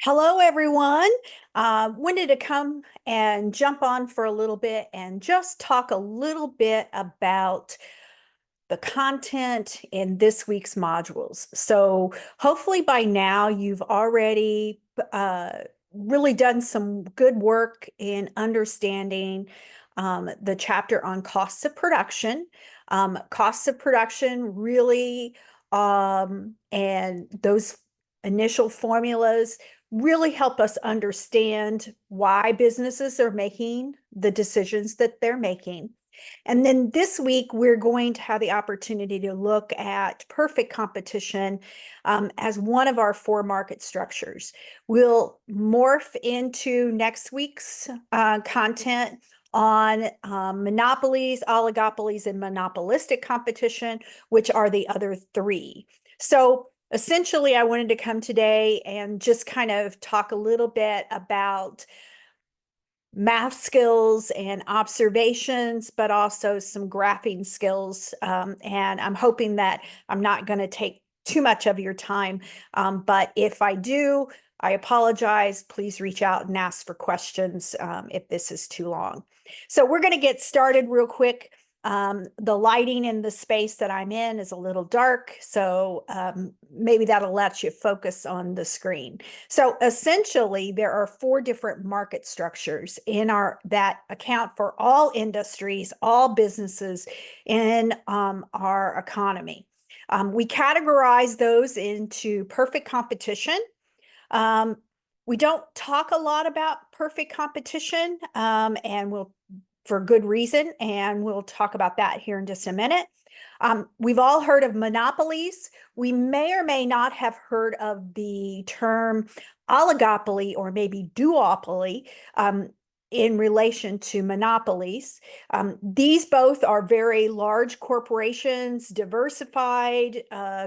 Hello, everyone. Wanted to come and jump on for a little bit and just talk a little bit about the content in this week's modules. So hopefully by now you've already really done some good work in understanding the chapter on costs of production. Costs of production really, and those initial formulas really help us understand why businesses are making the decisions that they're making. And then this week, we're going to have the opportunity to look at perfect competition as one of our four market structures. We'll morph into next week's content on monopolies, oligopolies, and monopolistic competition, which are the other three. So essentially, I wanted to come today and just kind of talk a little bit about math skills and observations, but also some graphing skills. And I'm hoping that I'm not going to take too much of your time. But if I do, I apologize. Please reach out and ask for questions if this is too long. So we're going to get started real quick. The lighting in the space that I'm in is a little dark, so maybe that'll let you focus on the screen. So essentially, there are four different market structures in that account for all industries, all businesses in our economy. We categorize those into perfect competition. We don't talk a lot about perfect competition, and for good reason, and we'll talk about that here in just a minute. We've all heard of monopolies. We may or may not have heard of the term oligopoly or maybe duopoly in relation to monopolies. These both are very large corporations, diversified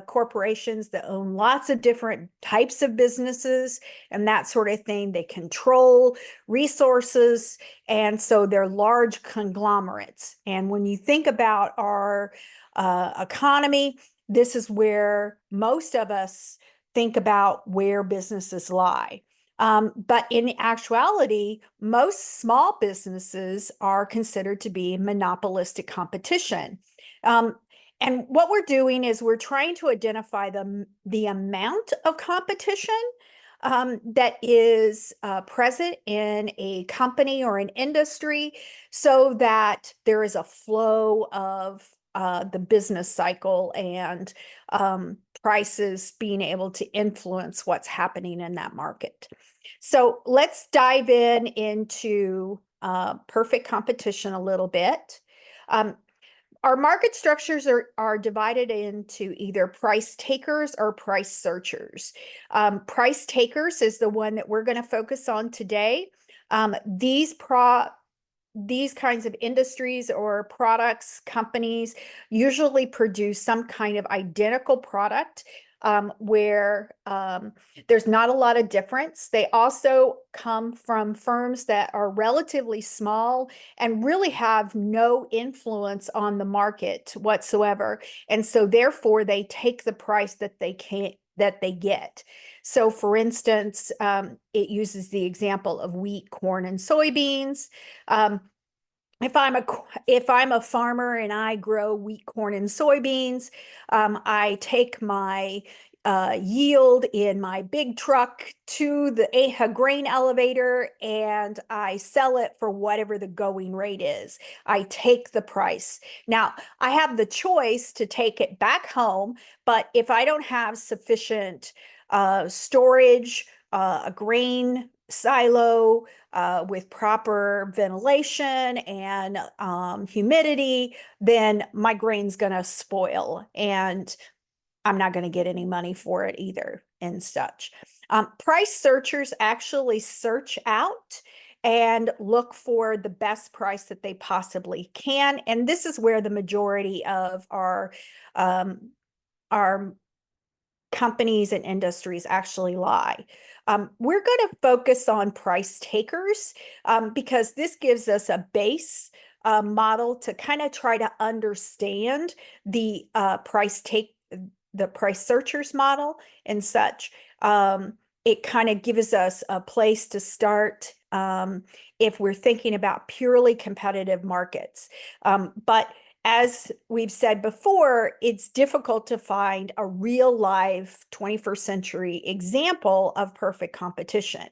corporations that own lots of different types of businesses and that sort of thing. They control resources, and so they're large conglomerates. And when you think about our economy, this is where most of us think about where businesses lie. But in actuality, most small businesses are considered to be monopolistic competition. And what we're doing is we're trying to identify the amount of competition that is present in a company or an industry so that there is a flow of the business cycle and prices being able to influence what's happening in that market. So let's dive into perfect competition a little bit. Our market structures are divided into either price takers or price searchers. Price takers is the one that we're going to focus on today. These kinds of industries or products, companies usually produce some kind of identical product where there's not a lot of difference. They also come from firms that are relatively small and really have no influence on the market whatsoever. And so therefore they take the price that they get. So for instance, it uses the example of wheat, corn, and soybeans. If I'm a farmer and I grow wheat, corn, and soybeans, I take my yield in my big truck to the AHA grain elevator and I sell it for whatever the going rate is. I take the price. Now, I have the choice to take it back home, but if I don't have sufficient storage, a grain silo with proper ventilation and humidity, then my grain's going to spoil and I'm not going to get any money for it either and such. Price searchers actually search out and look for the best price that they possibly can. And this is where the majority of our companies and industries actually lie. We're going to focus on price takers because this gives us a base model to kind of try to understand the price searchers model and such. it kind of gives us a place to start if we're thinking about purely competitive markets. But as we've said before, it's difficult to find a real life 21st century example of perfect competition.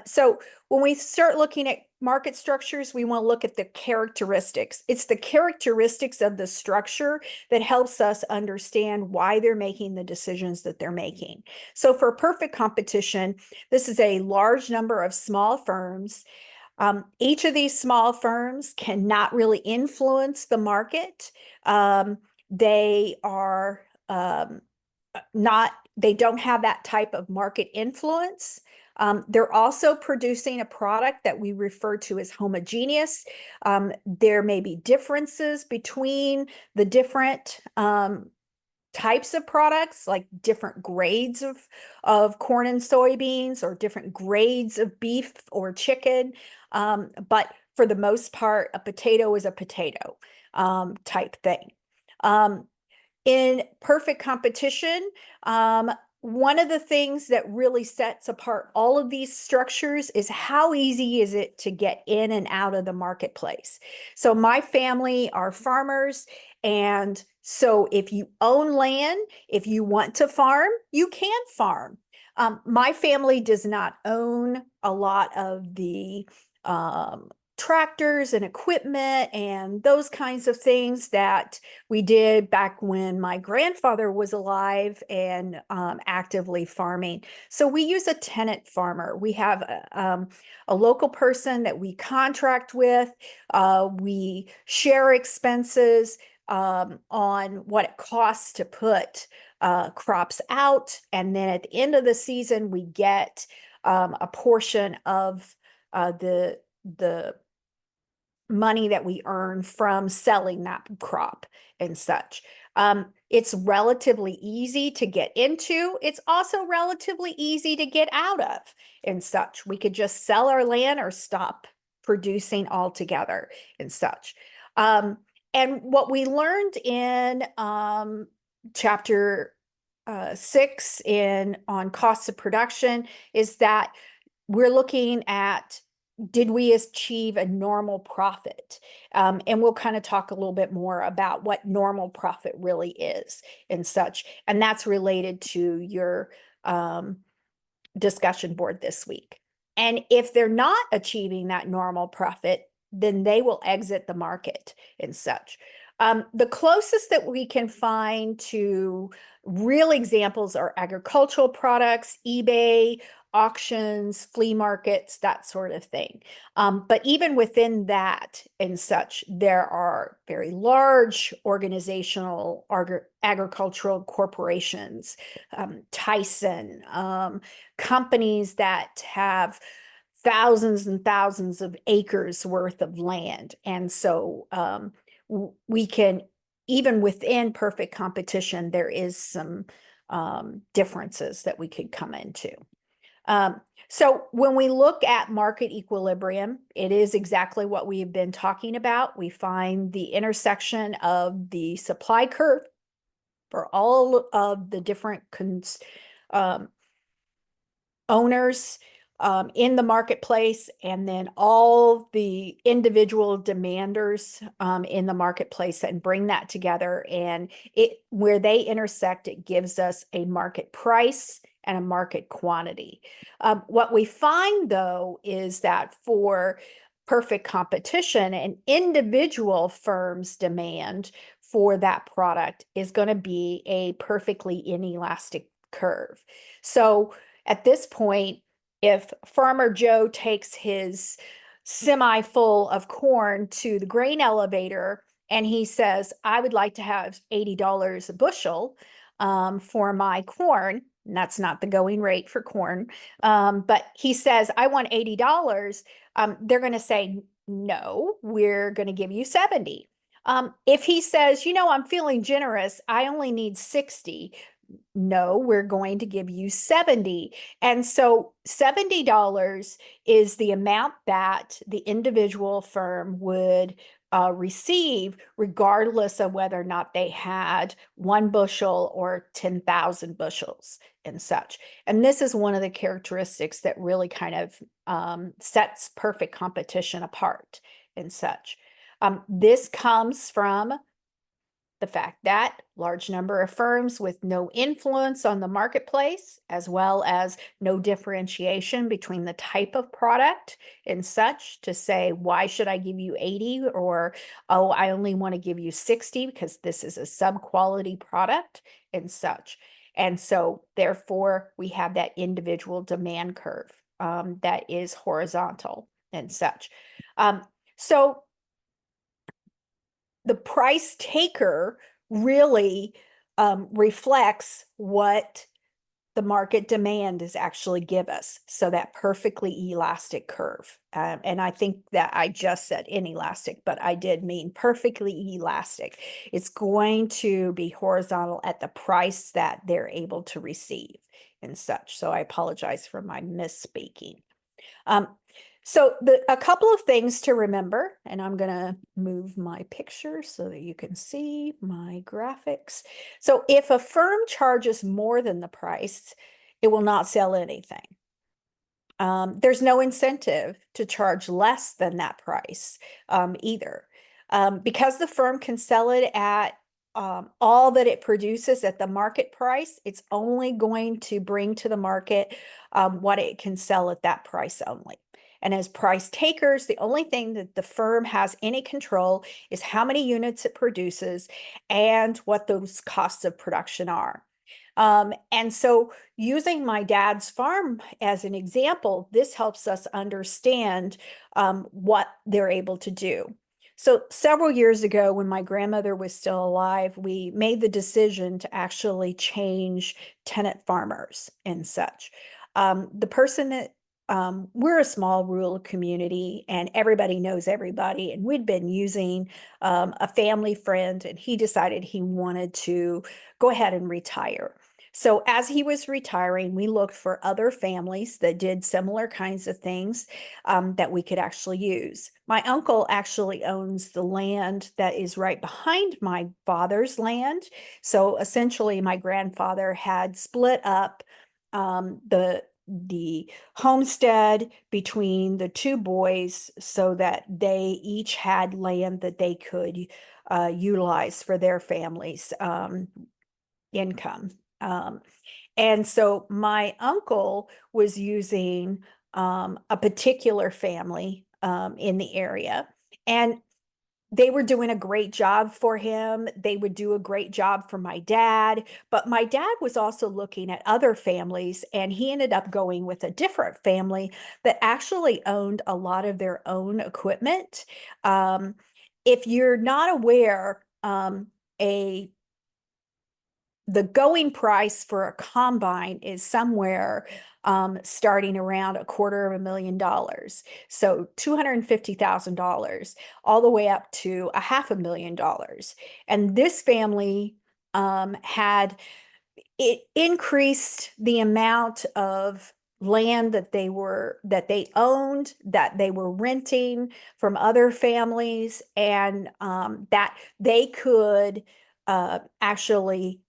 So when we start looking at market structures, we want to look at the characteristics. It's the characteristics of the structure that helps us understand why they're making the decisions that they're making. So for perfect competition, this is a large number of small firms. Each of these small firms cannot really influence the market. They are they don't have that type of market influence. They're also producing a product that we refer to as homogeneous. There may be differences between the different types of products, like different grades of corn and soybeans, or different grades of beef or chicken. But for the most part, a potato is a potato type thing. In perfect competition, one of the things that really sets apart all of these structures is how easy is it to get in and out of the marketplace. So my family are farmers, and so if you own land, if you want to farm, you can farm. My family does not own a lot of the tractors and equipment and those kinds of things that we did back when my grandfather was alive and actively farming. So we use a tenant farmer. We have a local person that we contract with. We share expenses on what it costs to put crops out. And then at the end of the season, we get a portion of the money that we earn from selling that crop and such. It's relatively easy to get into. It's also relatively easy to get out of and such. We could just sell our land or stop producing altogether and such. And what we learned in chapter 6 on costs of production is that we're looking at, did we achieve a normal profit? And we'll kind of talk a little bit more about what normal profit really is and such. And that's related to your discussion board this week. And if they're not achieving that normal profit, then they will exit the market and such. The closest that we can find to real examples are agricultural products, eBay, auctions, flea markets, that sort of thing. But even within that and such, there are very large organizational agricultural corporations, Tyson, companies that have thousands and thousands of acres worth of land. And so we can, even within perfect competition, there is some differences that we could come into. So when we look at market equilibrium, it is exactly what we have been talking about. We find the intersection of the supply curve for all of the different owners in the marketplace, and then all the individual demanders in the marketplace, and bring that together. And where they intersect, it gives us a market price and a market quantity. What we find, though, is that for perfect competition, an individual firm's demand for that product is going to be a perfectly inelastic curve. So at this point, if Farmer Joe takes his semi full of corn to the grain elevator and he says, I would like to have $80 a bushel for my corn, and that's not the going rate for corn, but he says, I want $80, they're going to say, no, we're going to give you 70. If he says, I'm feeling generous, I only need 60, no, we're going to give you 70. And so $70 is the amount that the individual firm would receive, regardless of whether or not they had 1 bushel or 10,000 bushels and such. And this is one of the characteristics that really kind of sets perfect competition apart and such. This comes from the fact that large number of firms with no influence on the marketplace, as well as no differentiation between the type of product and such, to say, why should I give you 80? Or, oh, I only want to give you 60 because this is a sub-quality product and such. And so therefore we have that individual demand curve that is horizontal and such. So the price taker really reflects what the market demand is actually give us. So that perfectly elastic curve. And I think that I just said inelastic, but I did mean perfectly elastic. It's going to be horizontal at the price that they're able to receive and such. So I apologize for my misspeaking. So a couple of things to remember, and I'm going to move my picture so that you can see my graphics. So if a firm charges more than the price, it will not sell anything. There's no incentive to charge less than that price either. Because the firm can sell it at all that it produces at the market price, it's only going to bring to the market what it can sell at that price only. And as price takers, the only thing that the firm has any control is how many units it produces and what those costs of production are. And so using my dad's farm as an example, this helps us understand what they're able to do. So several years ago, when my grandmother was still alive, we made the decision to actually change tenant farmers and such. The person that we're a small rural community and everybody knows everybody. And we'd been using a family friend, and he decided he wanted to go ahead and retire. So as he was retiring, we looked for other families that did similar kinds of things that we could actually use. My uncle actually owns the land that is right behind my father's land. So essentially, my grandfather had split up the homestead between the two boys so that they each had land that they could utilize for their families' income. And so my uncle was using a particular family in the area, and they were doing a great job for him. They would do a great job for my dad, but my dad was also looking at other families, and he ended up going with a different family that actually owned a lot of their own equipment. If you're not aware, the going price for a combine is somewhere starting around $250,000. So $250,000 all the way up to $500,000. And this family had it increased the amount of land that they owned, that they were renting from other families, and that they could actually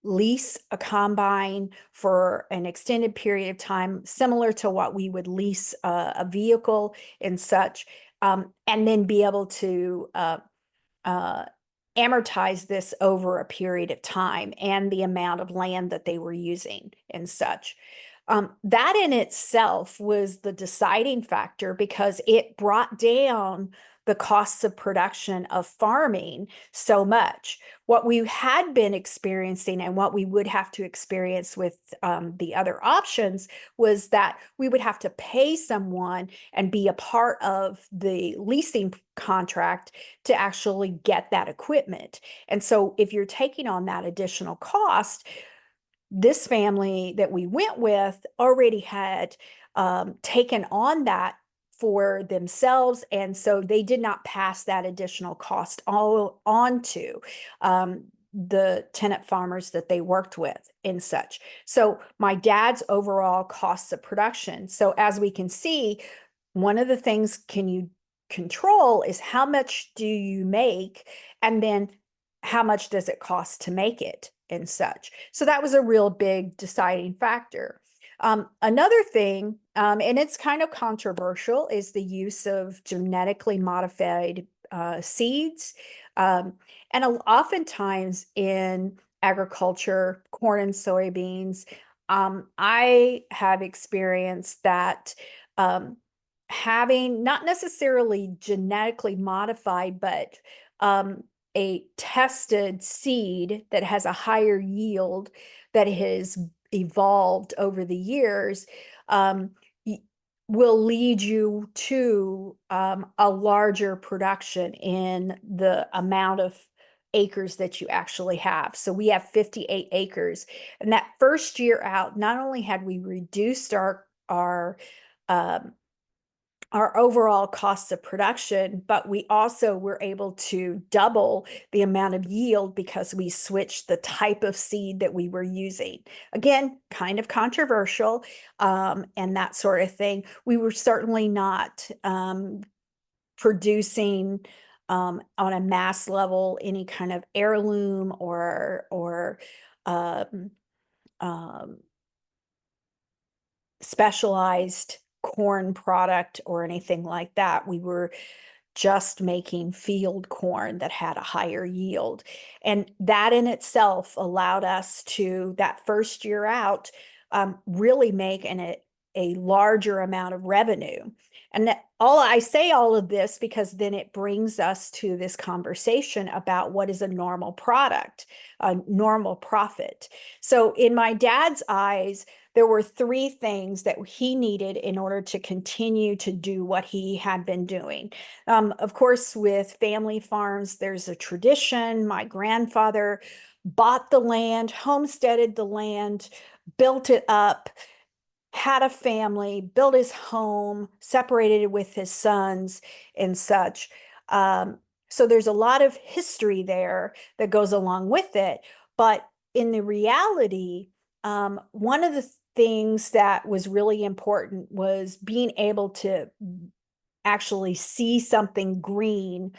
lease a combine for an extended period of time, similar to what we would lease a vehicle and such, and then be able to amortize this over a period of time and the amount of land that they were using and such. That in itself was the deciding factor because it brought down the costs of production of farming so much. What we had been experiencing and what we would have to experience with the other options was that we would have to pay someone and be a part of the leasing contract to actually get that equipment. And so if you're taking on that additional cost, this family that we went with already had taken on that for themselves, and so they did not pass that additional cost all on to the tenant farmers that they worked with and such. So my dad's overall costs of production. So as we can see, one of the things, can you control is how much do you make, and then how much does it cost to make it and such. So that was a real big deciding factor. Another thing, and it's kind of controversial, is the use of genetically modified seeds. And oftentimes in agriculture, corn and soybeans, I have experienced that having not necessarily genetically modified, but a tested seed that has a higher yield that has evolved over the years um, will lead you to a larger production in the amount of acres that you actually have. So we have 58 acres. And that first year out, not only had we reduced um, our overall costs of production, but we also were able to double the amount of yield because we switched the type of seed that we were using. Again, kind of controversial, and that sort of thing. We were certainly not producing on a mass level any kind of heirloom or um, um, specialized corn product or anything like that. We were just making field corn that had a higher yield. And that in itself allowed us to, that first year out, really make a larger amount of revenue. And I say all of this because then it brings us to this conversation about what is a normal product, a normal profit. So in my dad's eyes, there were three things that he needed in order to continue to do what he had been doing. Of course, with family farms, there's a tradition. My grandfather bought the land, homesteaded the land, built it up, had a family, built his home, separated with his sons and such. So there's a lot of history there that goes along with it. But in the reality, one of the things that was really important was being able to actually see something green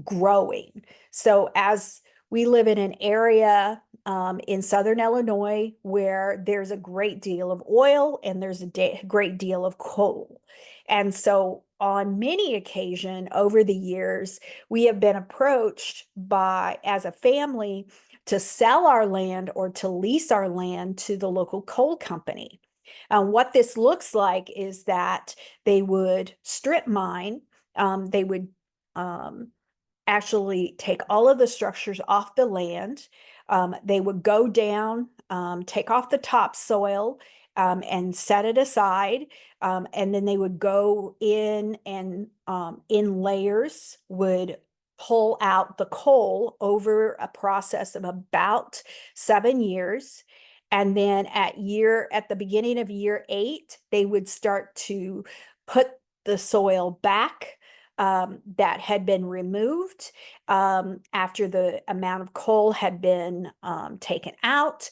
growing. So as we live in an area in Southern Illinois where there's a great deal of oil and there's a great deal of coal. And so on many occasions over the years, we have been approached as a family, to sell our land or to lease our land to the local coal company. What this looks like is that they would strip mine, they would actually take all of the structures off the land. They would go down, take off the topsoil, and set it aside. And then they would go in and in layers would pull out the coal over a process of about 7 years. And then at the beginning of year 8, they would start to put the soil back that had been removed after the amount of coal had been taken out.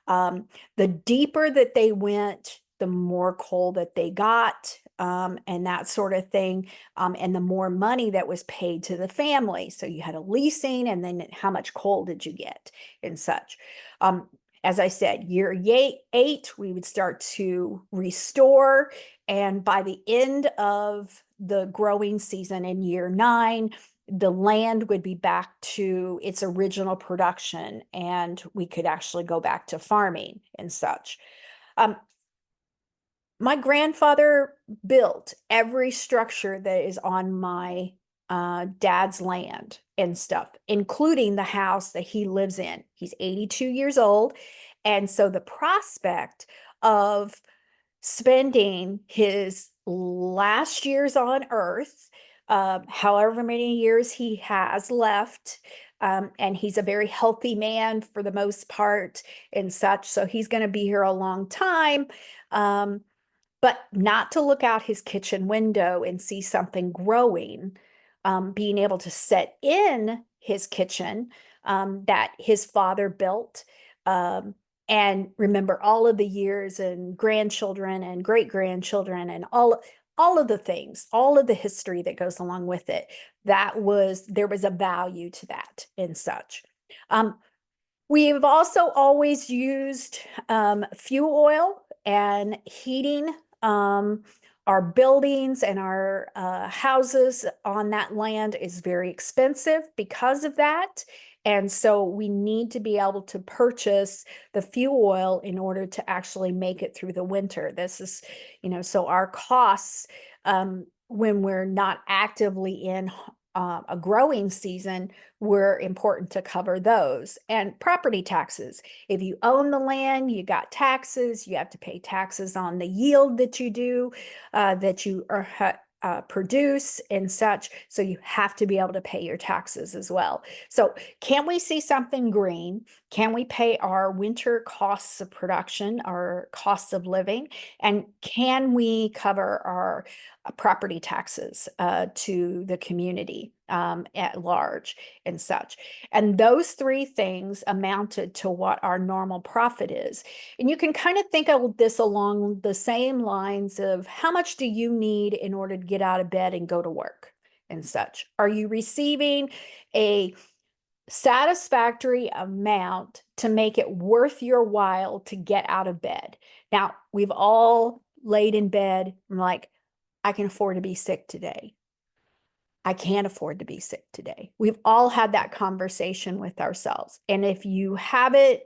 The deeper that they went, the more coal that they got, and that sort of thing, and the more money that was paid to the family. So you had a leasing, and then how much coal did you get and such. As I said, year 8, we would start to restore. And by the end of the growing season in year 9, the land would be back to its original production and we could actually go back to farming and such. My grandfather built every structure that is on my dad's land and stuff, including the house that he lives in. He's 82 years old. And so the prospect of spending his last years on earth, however many years he has left, and he's a very healthy man for the most part and such, so he's going to be here a long time. But not to look out his kitchen window and see something growing, being able to set in his kitchen that his father built, and remember all of the years and grandchildren and great grandchildren and all all of the things, all of the history that goes along with it. There was a value to that and such. We've also always used fuel oil, and heating our buildings and our houses on that land is very expensive because of that. And so we need to be able to purchase the fuel oil in order to actually make it through the winter. This is, so our costs, when we're not actively in a growing season, were important to cover those. And property taxes. If you own the land, you got taxes. You have to pay taxes on the yield that you do, that you produce and such. So you have to be able to pay your taxes as well. So can we see something green? Can we pay our winter costs of production, our costs of living? And can we cover our property taxes to the community at large and such? And those three things amounted to what our normal profit is. And you can kind of think of this along the same lines of how much do you need in order to get out of bed and go to work and such? Are you receiving a satisfactory amount to make it worth your while to get out of bed? Now, we've all laid in bed and like, I can afford to be sick today. I can't afford to be sick today. We've all had that conversation with ourselves. And if you haven't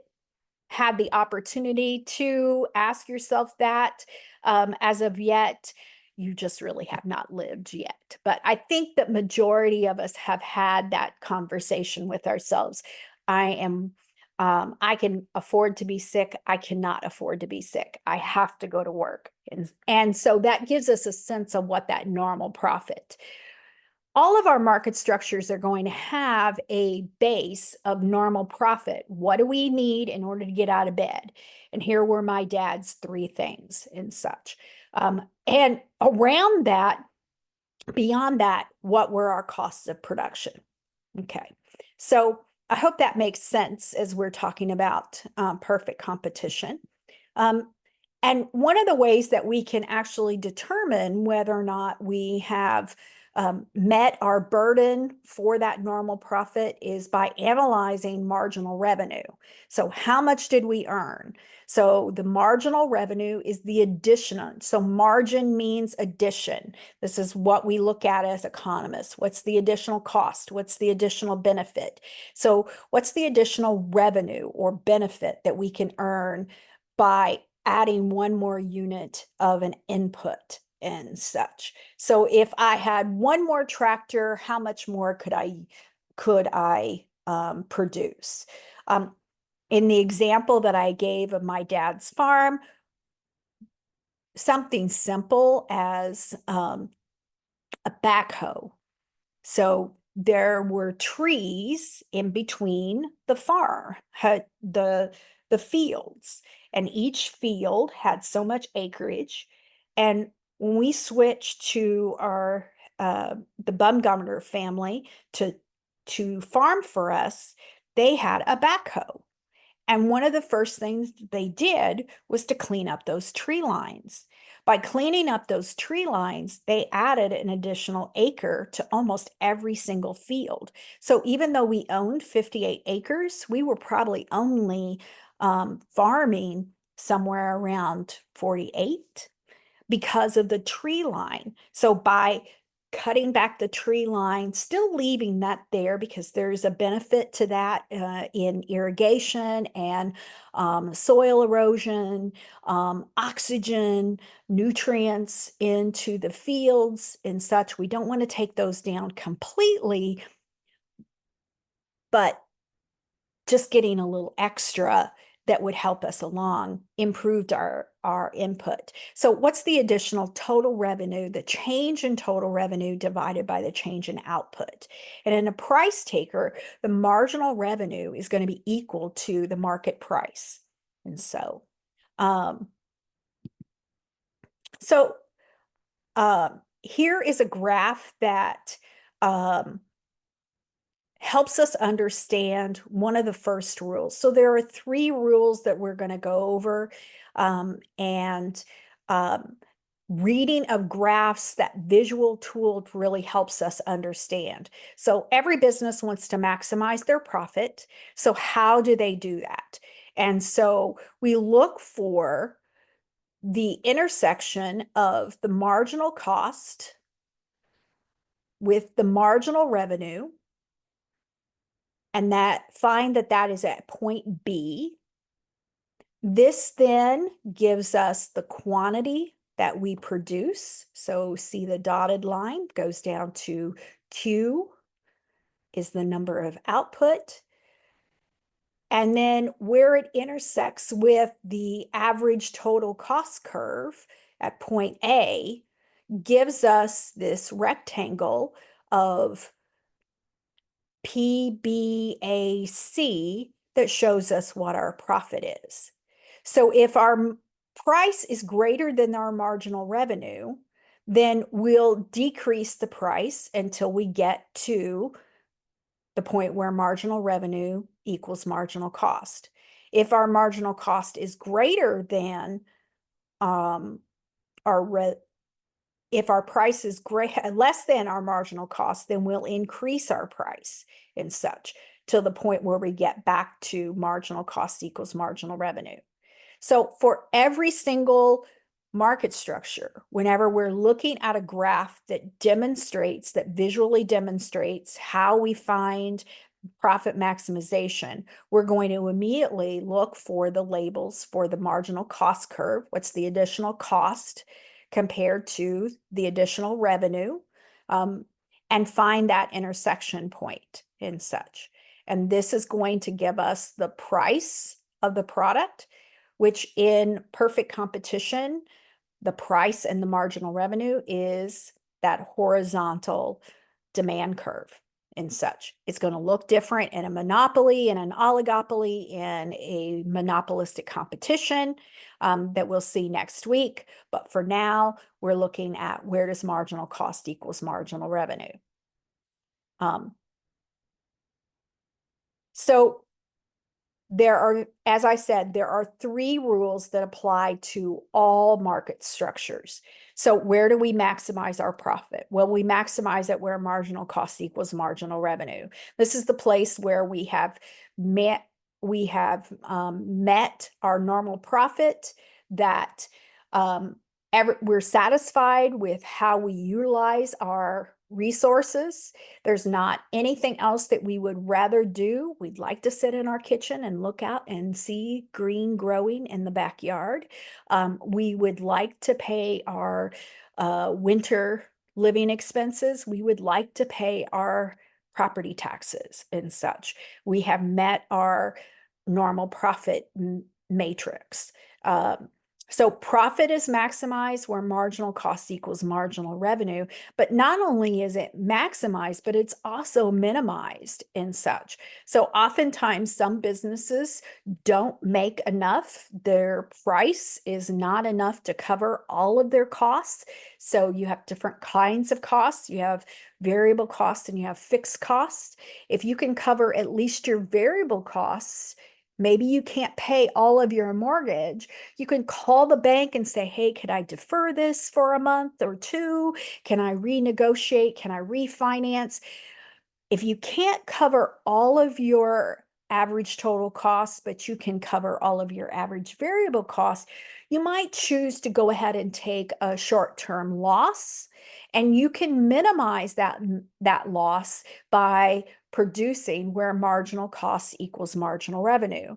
had the opportunity to ask yourself that as of yet, you just really have not lived yet. But I think that majority of us have had that conversation with ourselves. I can afford to be sick. I cannot afford to be sick. I have to go to work. And so that gives us a sense of what that normal profit. All of our market structures are going to have a base of normal profit. What do we need in order to get out of bed? And here were my dad's three things and such. And around that, beyond that, what were our costs of production? Okay, so I hope that makes sense as we're talking about perfect competition. And one of the ways that we can actually determine whether or not we have met our burden for that normal profit is by analyzing marginal revenue. So how much did we earn? So the marginal revenue is the addition. So margin means addition. This is what we look at as economists. What's the additional cost? What's the additional benefit? So what's the additional revenue or benefit that we can earn by adding one more unit of an input and such? So if I had one more tractor, how much more could I produce? In the example that I gave of my dad's farm, something simple as a backhoe. So there were trees in between the farm, the fields, and each field had so much acreage. And when we switched to our the Bumgarner family to farm for us, they had a backhoe. And one of the first things they did was to clean up those tree lines. By cleaning up those tree lines, they added an additional acre to almost every single field. So even though we owned 58 acres, we were probably only farming somewhere around 48 because of the tree line. So by cutting back the tree line, still leaving that there because there's a benefit to that in irrigation and soil erosion, oxygen, nutrients into the fields and such. We don't want to take those down completely, but just getting a little extra that would help us along improved our input. So what's the additional total revenue, the change in total revenue divided by the change in output? And in a price taker, the marginal revenue is going to be equal to the market price. And so, here is a graph that helps us understand one of the first rules. So there are three rules that we're going to go over. reading of graphs, that visual tool really helps us understand. So every business wants to maximize their profit. So how do they do that? And so we look for the intersection of the marginal cost with the marginal revenue, and find that that is at point B. This then gives us the quantity that we produce. So see the dotted line goes down to Q is the number of output. And then where it intersects with the average total cost curve at point A gives us this rectangle of PBAC that shows us what our profit is. So if our price is greater than our marginal revenue, then we'll decrease the price until we get to the point where marginal revenue equals marginal cost. If our marginal cost is greater than if our price is less than our marginal cost, then we'll increase our price and such to the point where we get back to marginal cost equals marginal revenue. So for every single market structure, whenever we're looking at a graph that demonstrates, that visually demonstrates how we find profit maximization, we're going to immediately look for the labels for the marginal cost curve. What's the additional cost compared to the additional revenue, and find that intersection point and such. And this is going to give us the price of the product, which in perfect competition, the price and the marginal revenue is that horizontal demand curve and such. It's going to look different in a monopoly, in an oligopoly, in a monopolistic competition that we'll see next week. But for now, we're looking at where does marginal cost equals marginal revenue. So there are, as I said, there are 3 rules that apply to all market structures. So where do we maximize our profit? Well, we maximize it where marginal cost equals marginal revenue. This is the place where we have met our normal profit, that we're satisfied with how we utilize our resources. There's not anything else that we would rather do. We'd like to sit in our kitchen and look out and see green growing in the backyard. We would like to pay our winter living expenses. We would like to pay our property taxes and such. We have met our normal profit matrix. So profit is maximized where marginal cost equals marginal revenue, but not only is it maximized, but it's also minimized and such. So oftentimes some businesses don't make enough. Their price is not enough to cover all of their costs. So you have different kinds of costs. You have variable costs and you have fixed costs. If you can cover at least your variable costs, maybe you can't pay all of your mortgage, you can call the bank and say, hey, could I defer this for a month or 2? Can I renegotiate? Can I refinance? If you can't cover all of your average total costs, but you can cover all of your average variable costs, you might choose to go ahead and take a short-term loss, and you can minimize that loss by producing where marginal cost equals marginal revenue.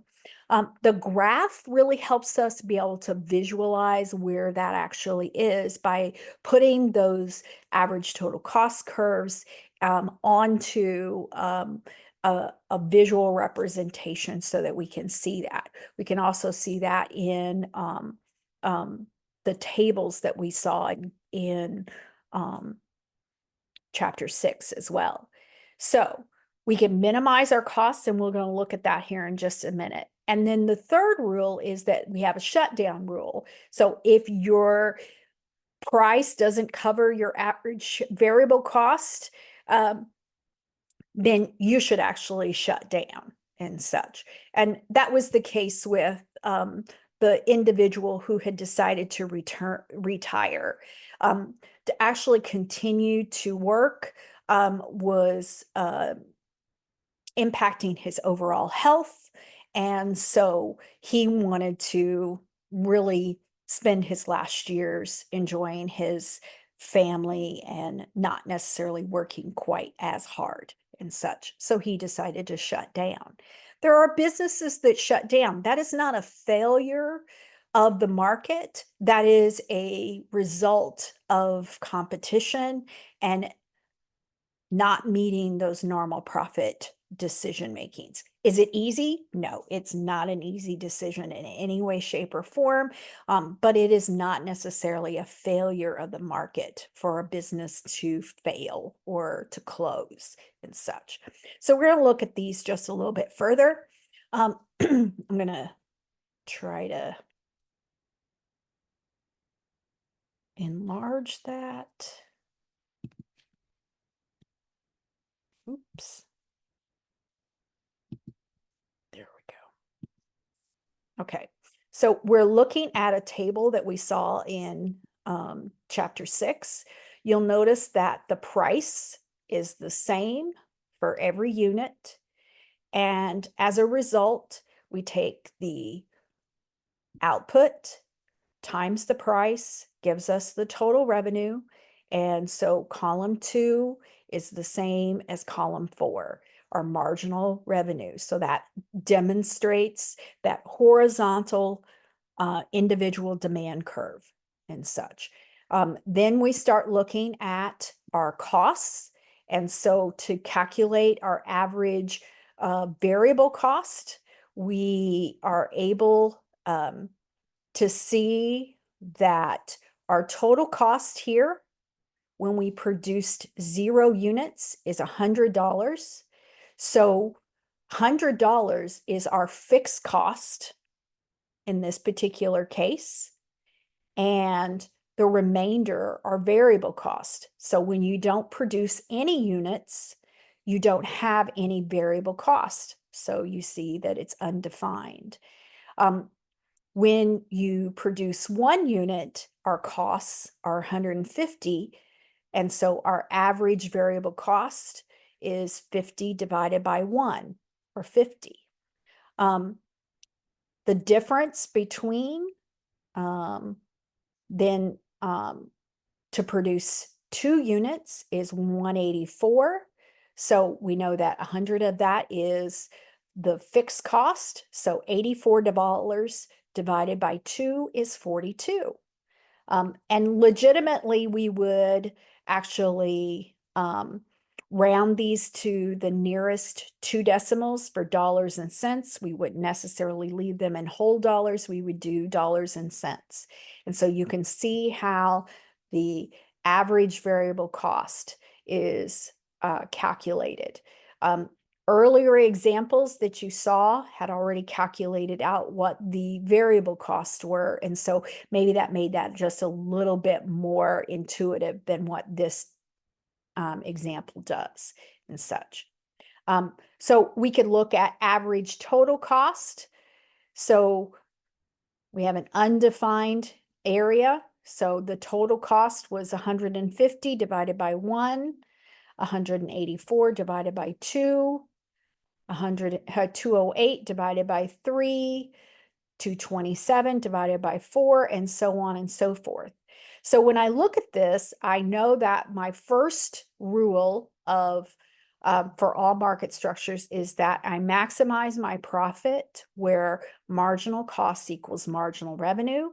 The graph really helps us be able to visualize where that actually is by putting those average total cost curves onto a visual representation so that we can see that. We can also see that in the tables that we saw in chapter 6 as well. So we can minimize our costs, and we're going to look at that here in just a minute. And then the third rule is that we have a shutdown rule. So if your price doesn't cover your average variable cost, then you should actually shut down and such. And that was the case with the individual who had decided to retire. To actually continue to work was impacting his overall health. And so he wanted to really spend his last years enjoying his family and not necessarily working quite as hard and such. So he decided to shut down. There are businesses that shut down. That is not a failure of the market. That is a result of competition and not meeting those normal profit decision makings. Is it easy? No, it's not an easy decision in any way, shape, or form, but it is not necessarily a failure of the market for a business to fail or to close and such. So we're going to look at these just a little bit further. I'm going to try to enlarge that. Oops. There we go. Okay, so we're looking at a table that we saw in chapter 6. You'll notice that the price is the same for every unit. And as a result, we take the output times the price, gives us the total revenue. And so column 2 is the same as column 4, our marginal revenue. So that demonstrates that horizontal individual demand curve and such. Then we start looking at our costs. And so to calculate our average variable cost, we are able to see that our total cost here when we produced 0 units is $100. So $100 is our fixed cost in this particular case, and the remainder are variable cost. So when you don't produce any units, you don't have any variable cost. So you see that it's undefined. When you produce 1 unit, our costs are 150. And so our average variable cost is 50 divided by 1, or 50. The difference between then to produce 2 units is 184. So we know that 100 of that is the fixed cost. So $84 divided by 2 is 42. And legitimately, we would actually round these to the nearest 2 decimals for dollars and cents. We wouldn't necessarily leave them in whole dollars. We would do dollars and cents. And so you can see how the average variable cost is calculated. Earlier examples that you saw had already calculated out what the variable costs were. And so maybe that made that just a little bit more intuitive than what this example does and such. So we could look at average total cost. So we have an undefined area. So the total cost was 150 divided by 1, 184 divided by 2, 208 divided by 3, 227 divided by 4, and so on and so forth. So when I look at this, I know that my first rule of for all market structures is that I maximize my profit where marginal cost equals marginal revenue.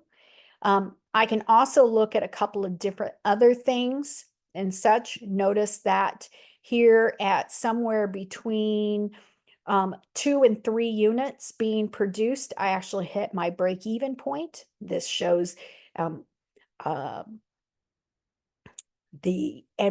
I can also look at a couple of different other things and such. Notice that here at somewhere between 2 and 3 units being produced, I actually hit my break-even point. This shows and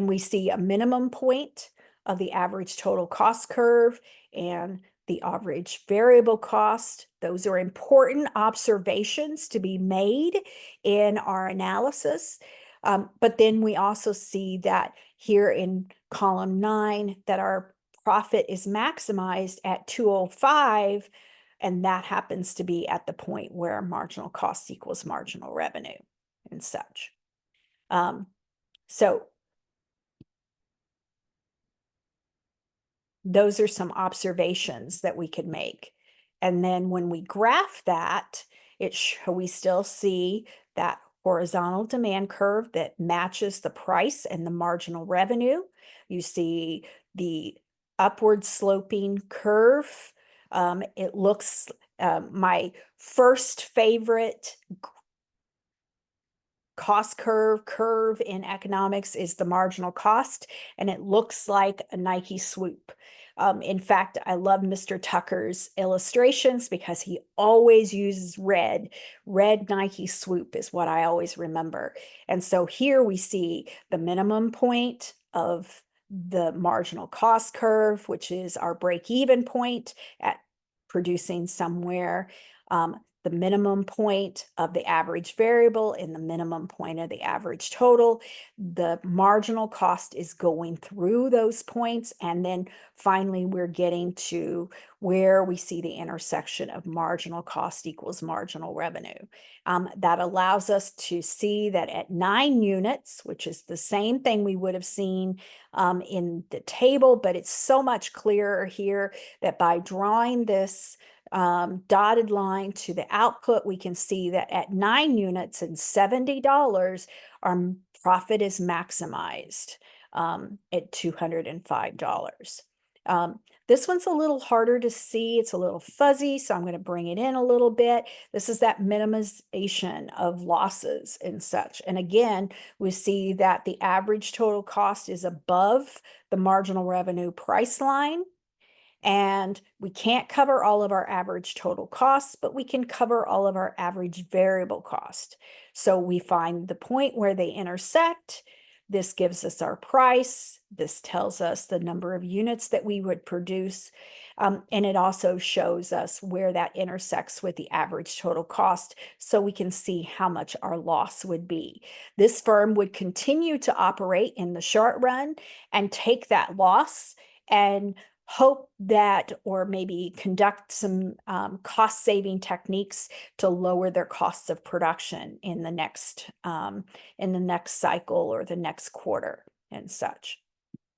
we see a minimum point of the average total cost curve and the average variable cost. Those are important observations to be made in our analysis. But then we also see that here in column 9 that our profit is maximized at 205, And that happens to be at the point where marginal cost equals marginal revenue and such. So those are some observations that we could make. And then when we graph that, we still see that horizontal demand curve that matches the price and the marginal revenue. You see the upward sloping curve. It looks, my first favorite cost curve in economics is the marginal cost, and it looks like a Nike swoop. In fact, I love Mr. Tucker's illustrations because he always uses red. Red Nike swoop is what I always remember. And so here we see the minimum point of the marginal cost curve, which is our break-even point at producing somewhere. The minimum point of the average variable and the minimum point of the average total. The marginal cost is going through those points. And then finally, we're getting to where we see the intersection of marginal cost equals marginal revenue. That allows us to see that at 9 units, which is the same thing we would have seen in the table, but it's so much clearer here that by drawing this dotted line to the output, we can see that at 9 units and $70, our profit is maximized at $205. This one's a little harder to see. It's a little fuzzy, so I'm going to bring it in a little bit. This is that minimization of losses and such. And again, we see that the average total cost is above the marginal revenue price line. And we can't cover all of our average total costs, but we can cover all of our average variable cost. So we find the point where they intersect. This gives us our price. This tells us the number of units that we would produce. And it also shows us where that intersects with the average total cost, so we can see how much our loss would be. This firm would continue to operate in the short run and take that loss and hope that, or maybe conduct some cost-saving techniques to lower their costs of production in the next cycle or the next quarter and such.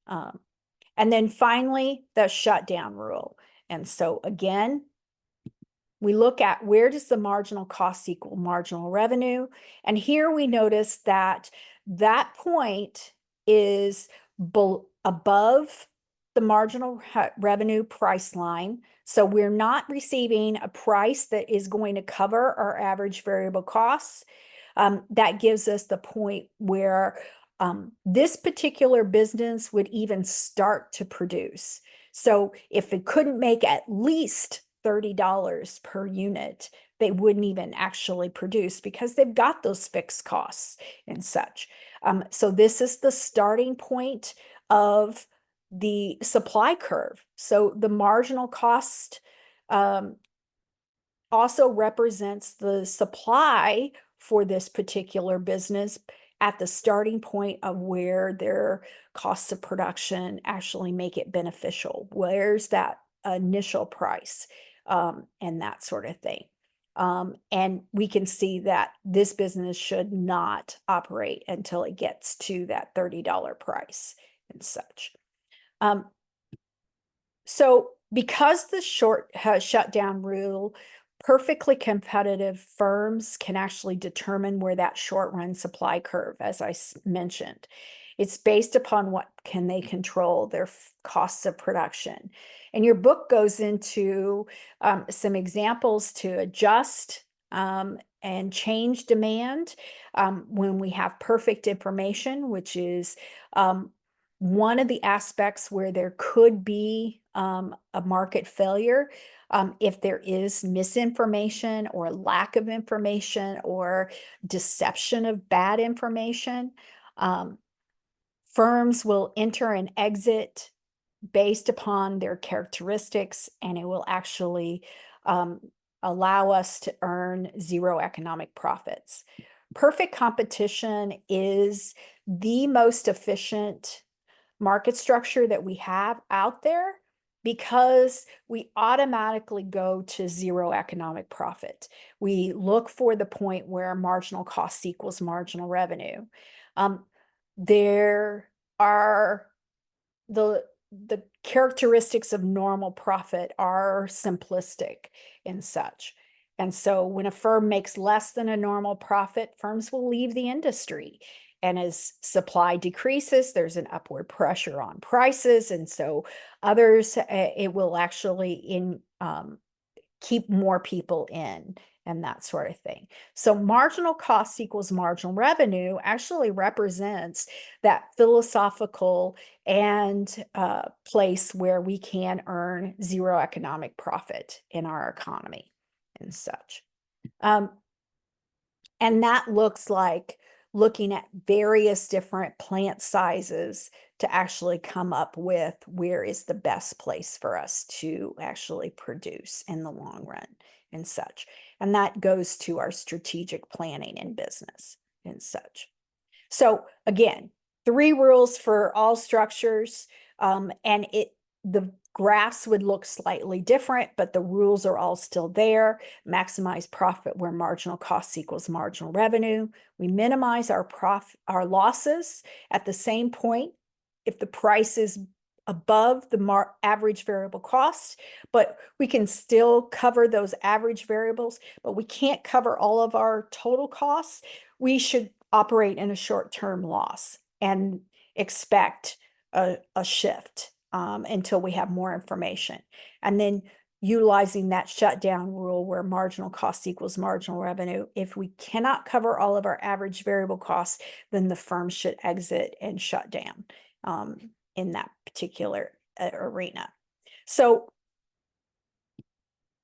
And then finally, the shutdown rule. And so again, we look at where does the marginal cost equal marginal revenue? And here we notice that that point is above the marginal revenue price line. So we're not receiving a price that is going to cover our average variable costs. That gives us the point where this particular business would even start to produce. So if it couldn't make at least $30 per unit, they wouldn't even actually produce because they've got those fixed costs and such. So this is the starting point of the supply curve. So the marginal cost also represents the supply for this particular business at the starting point of where their costs of production actually make it beneficial. Where's that initial price and that sort of thing. And we can see that this business should not operate until it gets to that $30 price and such. So because the short shutdown rule, perfectly competitive firms can actually determine where that short run supply curve, as I mentioned. It's based upon what can they control their costs of production. And your book goes into some examples to adjust and change demand when we have perfect information, which is one of the aspects where there could be a market failure if there is misinformation or lack of information or deception of bad information. Firms will enter and exit based upon their characteristics, and it will actually allow us to earn zero economic profits. Perfect competition is the most efficient market structure that we have out there, because we automatically go to zero economic profit. We look for the point where marginal cost equals marginal revenue. There are the characteristics of normal profit are simplistic and such. And so when a firm makes less than a normal profit, firms will leave the industry. And as supply decreases, there's an upward pressure on prices. And so others, it will actually keep more people in and that sort of thing. So marginal cost equals marginal revenue actually represents that philosophical and place where we can earn zero economic profit in our economy and such. And that looks like looking at various different plant sizes to actually come up with where is the best place for us to actually produce in the long run and such. And that goes to our strategic planning in business and such. So again, 3 rules for all structures, and the graphs would look slightly different, but the rules are all still there. Maximize profit where marginal cost equals marginal revenue. We minimize our losses at the same point if the price is above the average variable cost, but we can still cover those average variables, but we can't cover all of our total costs. We should operate in a short-term loss and expect a shift until we have more information. And then utilizing that shutdown rule where marginal cost equals marginal revenue. If we cannot cover all of our average variable costs, then the firm should exit and shut down in that particular arena. So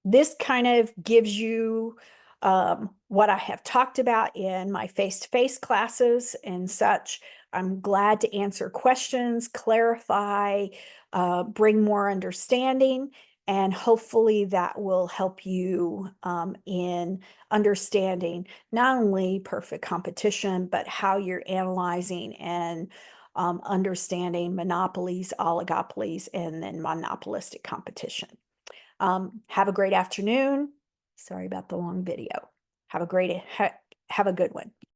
this kind of gives you what I have talked about in my face-to-face classes and such. I'm glad to answer questions, clarify, bring more understanding, and hopefully that will help you in understanding not only perfect competition, but how you're analyzing and understanding monopolies, oligopolies, and then monopolistic competition. Have a great afternoon. Sorry about the long video. Have a good one.